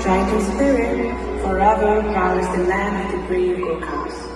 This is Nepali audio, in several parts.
Triton spirit, forever prowls the land of the brave Gurkhas.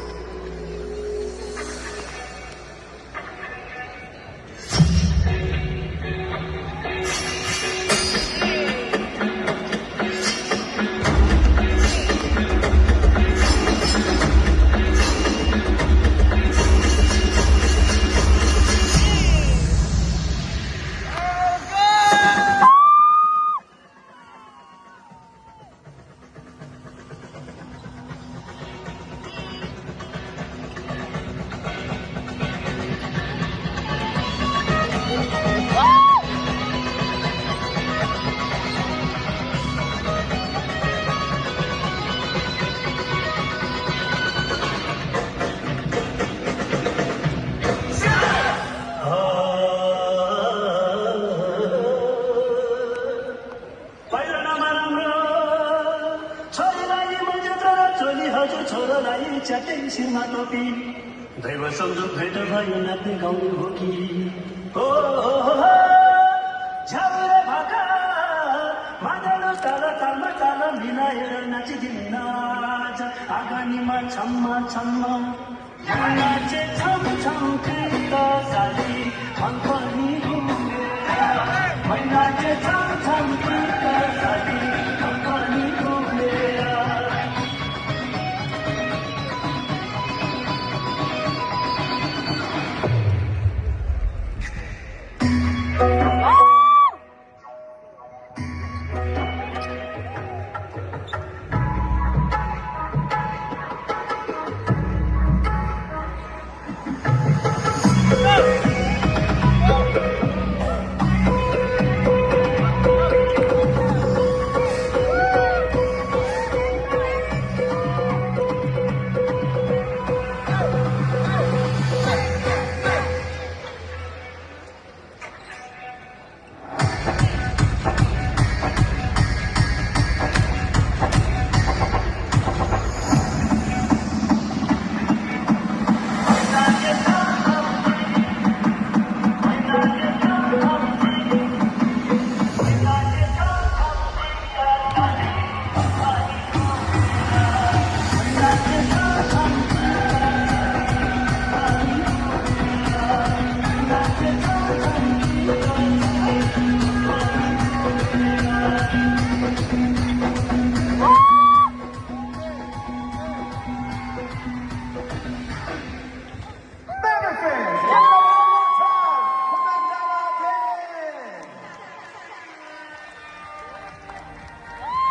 च्याटेसिरमा टोपी दैव संजोग भेट भयो नाच्ने गाउने हो कि हो झ्याउरे भाका मादल ताल तालमा ताल मिलाएर नाचिदिने नाच आगानीमा छम्मा छम्मा नाचे छम छम कृत साली